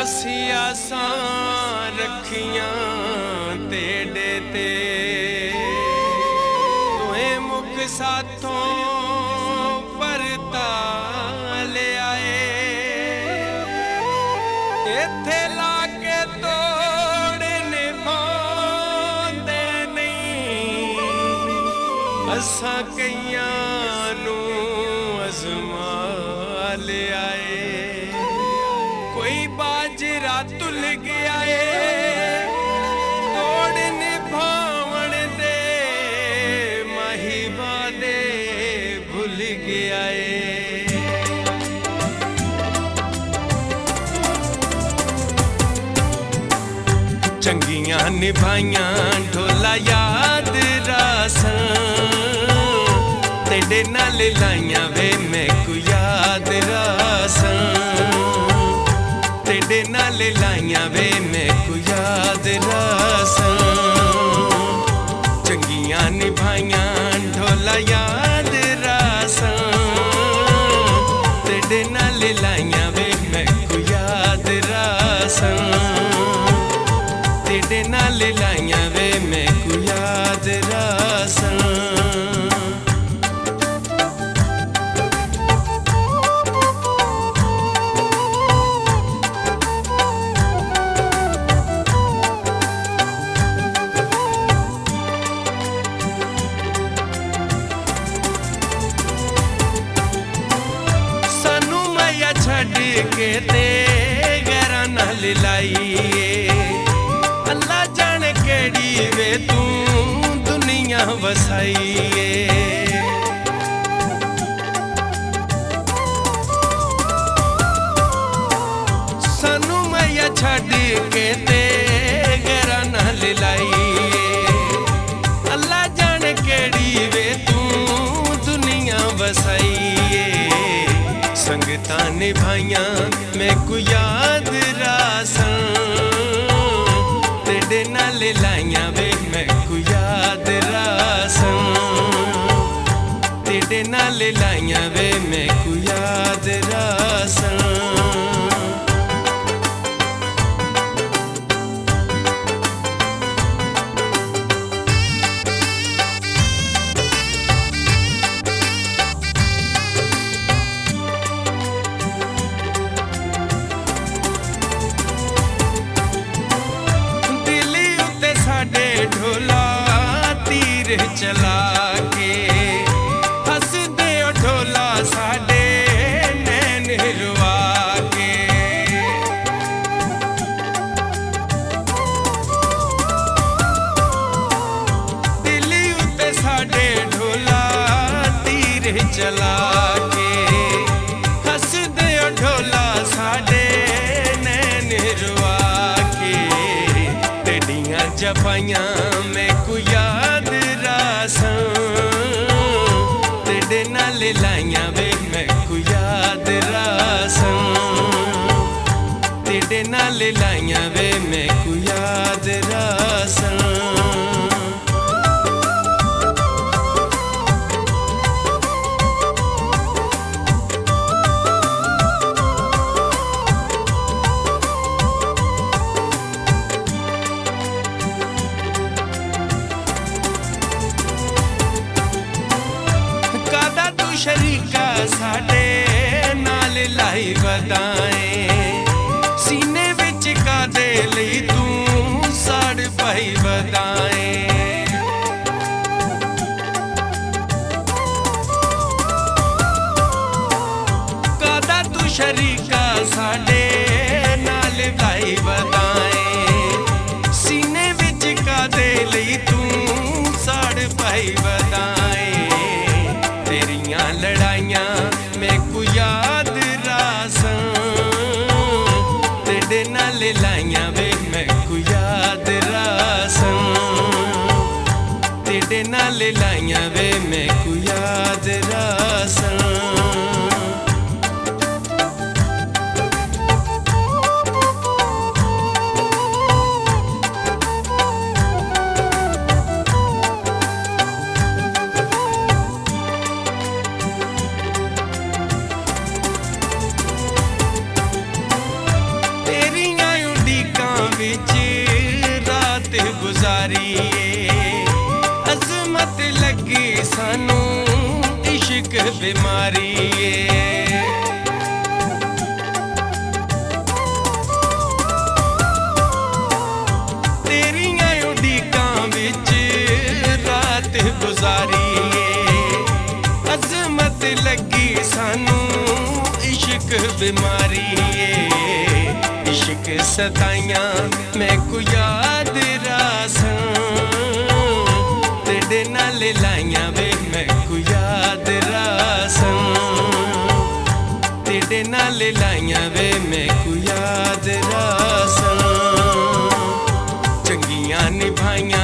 असी आसां रखियां तेरे ते तुहें मुख साथों परता ले आए इत्थे लाके तोड़ निभांदे नहीं असां कईयां नूं अज़मा ले आए कोई बाजरा तुल गया है तोड़ निभावण दे माही वादे भुल गया है चंगियां निभाइयां ढोला याद रासां तेरे नाल लाइयां वे मैं को याद रासां तेरे नाल लाइयां वे मैं को याद रासां चंगियां निभाइयां ढोला याद रासां तेरे नाल लाइयां वे मैं को याद रासां तेरे नाल लाइयां वे मैं को याद रासां छड़ के ते गैरां नाल लाईए अल्लाह जाने केड़ी वे तू दुनिया वसाईए सानू मैया छड़ के ते गैरां नाल लाईए अल्लाह जाने केड़ी वे तू दुनिया वसाईए संगतां निभाइयां मैं को याद रासां तेरे नाल लाइयां वे मैं को याद रासां तेरे नाल लाइयां वे मैं को याद रासां ढोला तीर चला के हस दे ढोला साडे नैन रुआ के दिल्ली उत्ते साडे ढोला तीर चला के हस दे ढोला साडे नैन रुआ के तेडियां जफाइयां मैं को याद रासां तेरे नाल लाइयां वे मैं को याद रासां तेरे नाल लाइयां वे मैं को याद रासां शरीका साडे नाल लाई वदाए सीने विच कादे लई तू साड़ पाई वदाए कादा तू शरीका साडे नाल लाई वदाए सीने विच कादे लई तू साड़ पाई वदाए तेरियां लड़ाइयां मैं को याद रासां तेरे नाल लाइयां वे मैं को याद रासां तेरे नाल लाइयां वे मैं को याद रासां इश्क बीमारी है। तेरियां उड़ीकां विच रात गुजारी है। अजमत लगी सानू इश्क बीमारी है। इश्क सताइयां मैं को याद रासां तेरे नाल लाइयां वे मैं को याद रासां तेरे नाल लाइयां वे मैं को याद रासां चंगियां निभाइयां